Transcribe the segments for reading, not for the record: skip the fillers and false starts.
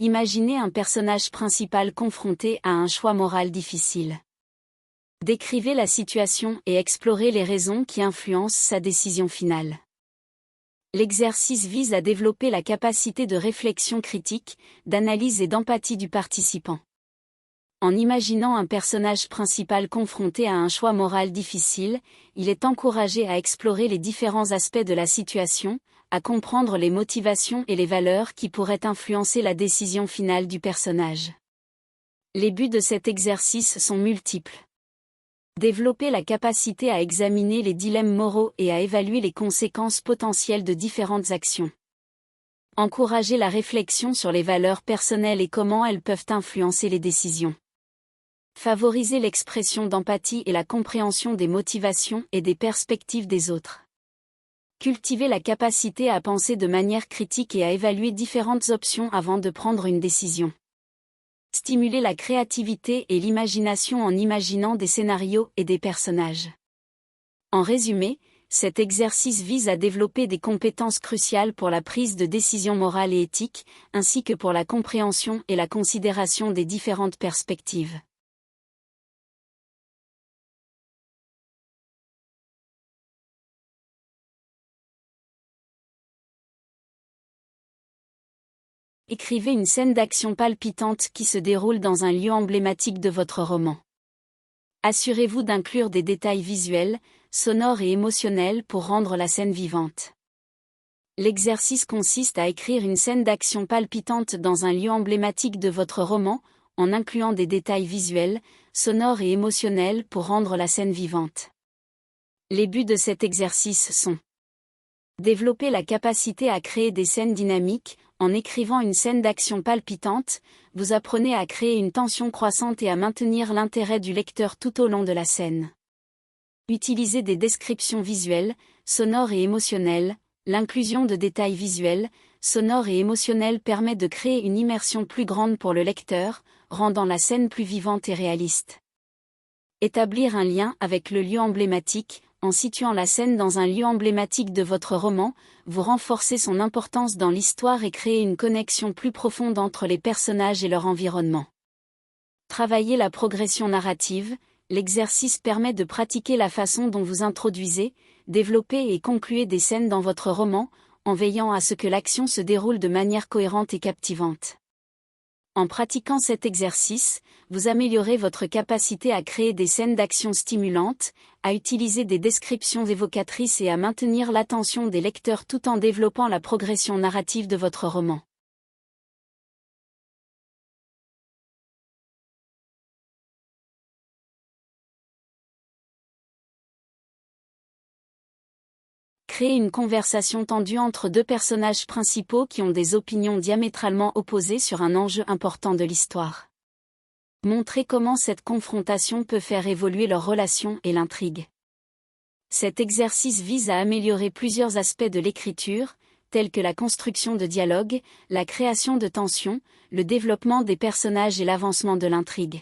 Imaginez un personnage principal confronté à un choix moral difficile. Décrivez la situation et explorez les raisons qui influencent sa décision finale. L'exercice vise à développer la capacité de réflexion critique, d'analyse et d'empathie du participant. En imaginant un personnage principal confronté à un choix moral difficile, il est encouragé à explorer les différents aspects de la situation, à comprendre les motivations et les valeurs qui pourraient influencer la décision finale du personnage. Les buts de cet exercice sont multiples. Développer la capacité à examiner les dilemmes moraux et à évaluer les conséquences potentielles de différentes actions. Encourager la réflexion sur les valeurs personnelles et comment elles peuvent influencer les décisions. Favoriser l'expression d'empathie et la compréhension des motivations et des perspectives des autres. Cultiver la capacité à penser de manière critique et à évaluer différentes options avant de prendre une décision. Stimuler la créativité et l'imagination en imaginant des scénarios et des personnages. En résumé, cet exercice vise à développer des compétences cruciales pour la prise de décisions morales et éthiques, ainsi que pour la compréhension et la considération des différentes perspectives. Écrivez une scène d'action palpitante qui se déroule dans un lieu emblématique de votre roman. Assurez-vous d'inclure des détails visuels, sonores et émotionnels pour rendre la scène vivante. L'exercice consiste à écrire une scène d'action palpitante dans un lieu emblématique de votre roman, en incluant des détails visuels, sonores et émotionnels pour rendre la scène vivante. Les buts de cet exercice sont: développer la capacité à créer des scènes dynamiques. En écrivant une scène d'action palpitante, vous apprenez à créer une tension croissante et à maintenir l'intérêt du lecteur tout au long de la scène. Utilisez des descriptions visuelles, sonores et émotionnelles. L'inclusion de détails visuels, sonores et émotionnels permet de créer une immersion plus grande pour le lecteur, rendant la scène plus vivante et réaliste. Établir un lien avec le lieu emblématique. En situant la scène dans un lieu emblématique de votre roman, vous renforcez son importance dans l'histoire et créez une connexion plus profonde entre les personnages et leur environnement. Travailler la progression narrative. L'exercice permet de pratiquer la façon dont vous introduisez, développez et concluez des scènes dans votre roman, en veillant à ce que l'action se déroule de manière cohérente et captivante. En pratiquant cet exercice, vous améliorez votre capacité à créer des scènes d'action stimulantes, à utiliser des descriptions évocatrices et à maintenir l'attention des lecteurs tout en développant la progression narrative de votre roman. Créer une conversation tendue entre deux personnages principaux qui ont des opinions diamétralement opposées sur un enjeu important de l'histoire. Montrez comment cette confrontation peut faire évoluer leur relation et l'intrigue. Cet exercice vise à améliorer plusieurs aspects de l'écriture, tels que la construction de dialogue, la création de tensions, le développement des personnages et l'avancement de l'intrigue.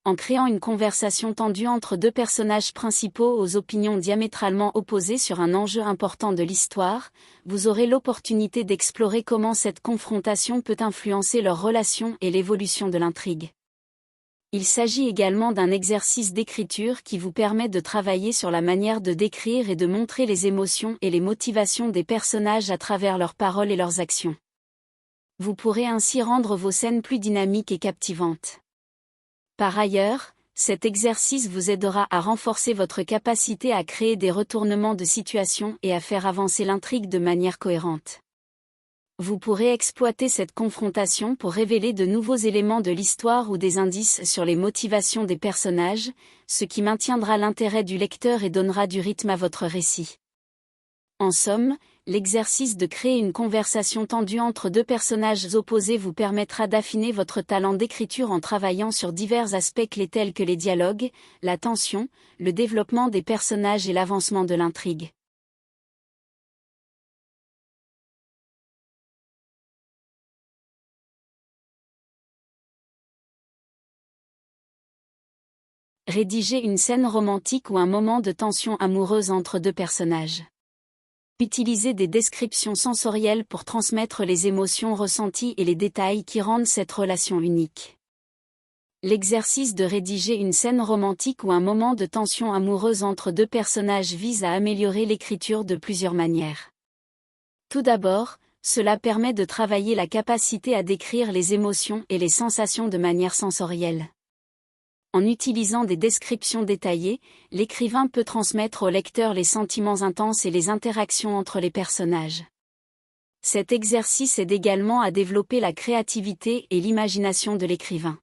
En créant une conversation tendue entre deux personnages principaux aux opinions diamétralement opposées sur un enjeu important de l'histoire, vous aurez l'opportunité d'explorer comment cette confrontation peut influencer leur relation et l'évolution de l'intrigue. Il s'agit également d'un exercice d'écriture qui vous permet de travailler sur la manière de décrire et de montrer les émotions et les motivations des personnages à travers leurs paroles et leurs actions. Vous pourrez ainsi rendre vos scènes plus dynamiques et captivantes. Par ailleurs, cet exercice vous aidera à renforcer votre capacité à créer des retournements de situation et à faire avancer l'intrigue de manière cohérente. Vous pourrez exploiter cette confrontation pour révéler de nouveaux éléments de l'histoire ou des indices sur les motivations des personnages, ce qui maintiendra l'intérêt du lecteur et donnera du rythme à votre récit. En somme, l'exercice de créer une conversation tendue entre deux personnages opposés vous permettra d'affiner votre talent d'écriture en travaillant sur divers aspects clés tels que les dialogues, la tension, le développement des personnages et l'avancement de l'intrigue. Rédiger une scène romantique ou un moment de tension amoureuse entre deux personnages. Utilisez des descriptions sensorielles pour transmettre les émotions ressenties et les détails qui rendent cette relation unique. L'exercice de rédiger une scène romantique ou un moment de tension amoureuse entre deux personnages vise à améliorer l'écriture de plusieurs manières. Tout d'abord, cela permet de travailler la capacité à décrire les émotions et les sensations de manière sensorielle. En utilisant des descriptions détaillées, l'écrivain peut transmettre au lecteur les sentiments intenses et les interactions entre les personnages. Cet exercice aide également à développer la créativité et l'imagination de l'écrivain.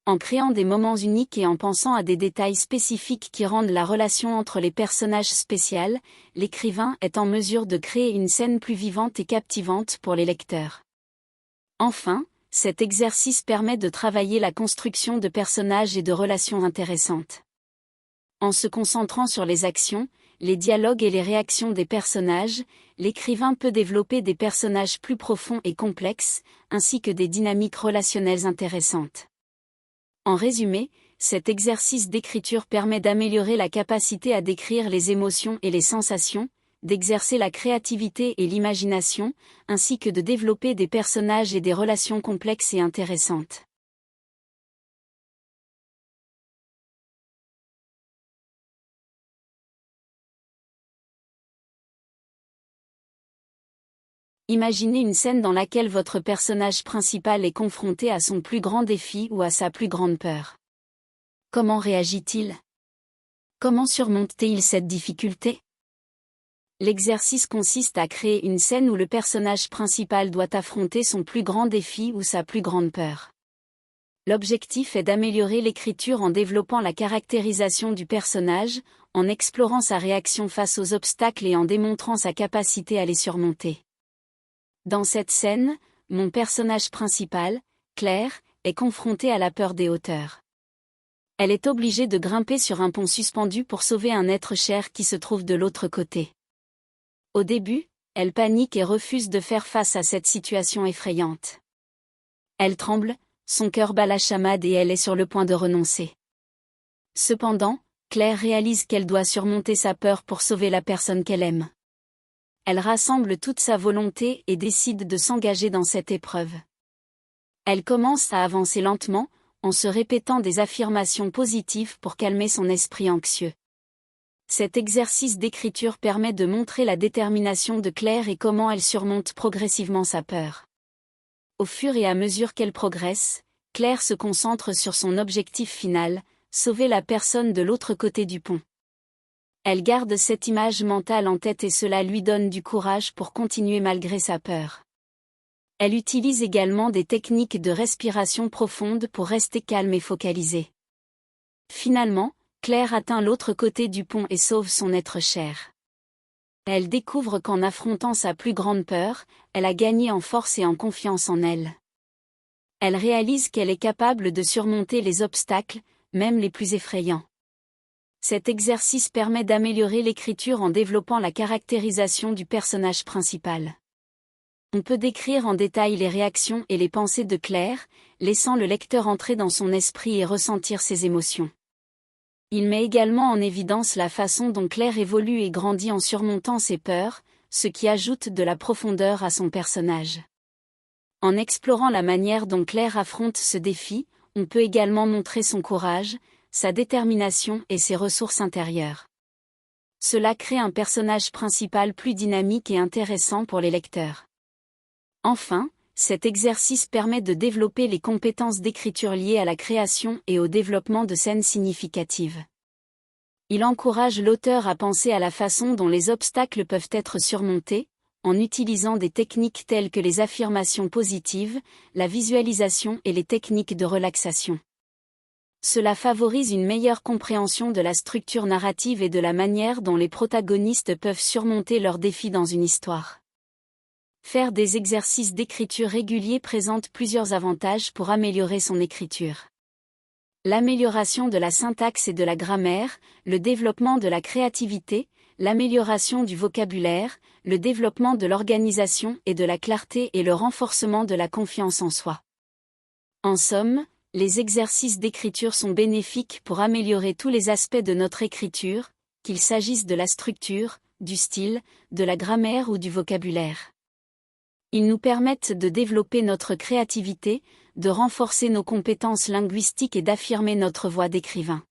En créant des moments uniques et en pensant à des détails spécifiques qui rendent la relation entre les personnages spéciale, l'écrivain est en mesure de créer une scène plus vivante et captivante pour les lecteurs. Enfin, cet exercice permet de travailler la construction de personnages et de relations intéressantes. En se concentrant sur les actions, les dialogues et les réactions des personnages, l'écrivain peut développer des personnages plus profonds et complexes, ainsi que des dynamiques relationnelles intéressantes. En résumé, cet exercice d'écriture permet d'améliorer la capacité à décrire les émotions et les sensations, d'exercer la créativité et l'imagination, ainsi que de développer des personnages et des relations complexes et intéressantes. Imaginez une scène dans laquelle votre personnage principal est confronté à son plus grand défi ou à sa plus grande peur. Comment réagit-il? Comment surmonte-t-il cette difficulté? L'exercice consiste à créer une scène où le personnage principal doit affronter son plus grand défi ou sa plus grande peur. L'objectif est d'améliorer l'écriture en développant la caractérisation du personnage, en explorant sa réaction face aux obstacles et en démontrant sa capacité à les surmonter. Dans cette scène, mon personnage principal, Claire, est confrontée à la peur des hauteurs. Elle est obligée de grimper sur un pont suspendu pour sauver un être cher qui se trouve de l'autre côté. Au début, elle panique et refuse de faire face à cette situation effrayante. Elle tremble, son cœur bat la chamade et elle est sur le point de renoncer. Cependant, Claire réalise qu'elle doit surmonter sa peur pour sauver la personne qu'elle aime. Elle rassemble toute sa volonté et décide de s'engager dans cette épreuve. Elle commence à avancer lentement, en se répétant des affirmations positives pour calmer son esprit anxieux. Cet exercice d'écriture permet de montrer la détermination de Claire et comment elle surmonte progressivement sa peur. Au fur et à mesure qu'elle progresse, Claire se concentre sur son objectif final, sauver la personne de l'autre côté du pont. Elle garde cette image mentale en tête et cela lui donne du courage pour continuer malgré sa peur. Elle utilise également des techniques de respiration profonde pour rester calme et focalisée. Finalement, Claire atteint l'autre côté du pont et sauve son être cher. Elle découvre qu'en affrontant sa plus grande peur, elle a gagné en force et en confiance en elle. Elle réalise qu'elle est capable de surmonter les obstacles, même les plus effrayants. Cet exercice permet d'améliorer l'écriture en développant la caractérisation du personnage principal. On peut décrire en détail les réactions et les pensées de Claire, laissant le lecteur entrer dans son esprit et ressentir ses émotions. Il met également en évidence la façon dont Claire évolue et grandit en surmontant ses peurs, ce qui ajoute de la profondeur à son personnage. En explorant la manière dont Claire affronte ce défi, on peut également montrer son courage, sa détermination et ses ressources intérieures. Cela crée un personnage principal plus dynamique et intéressant pour les lecteurs. Enfin, cet exercice permet de développer les compétences d'écriture liées à la création et au développement de scènes significatives. Il encourage l'auteur à penser à la façon dont les obstacles peuvent être surmontés, en utilisant des techniques telles que les affirmations positives, la visualisation et les techniques de relaxation. Cela favorise une meilleure compréhension de la structure narrative et de la manière dont les protagonistes peuvent surmonter leurs défis dans une histoire. Faire des exercices d'écriture réguliers présente plusieurs avantages pour améliorer son écriture. L'amélioration de la syntaxe et de la grammaire, le développement de la créativité, l'amélioration du vocabulaire, le développement de l'organisation et de la clarté et le renforcement de la confiance en soi. En somme, les exercices d'écriture sont bénéfiques pour améliorer tous les aspects de notre écriture, qu'il s'agisse de la structure, du style, de la grammaire ou du vocabulaire. Ils nous permettent de développer notre créativité, de renforcer nos compétences linguistiques et d'affirmer notre voix d'écrivain.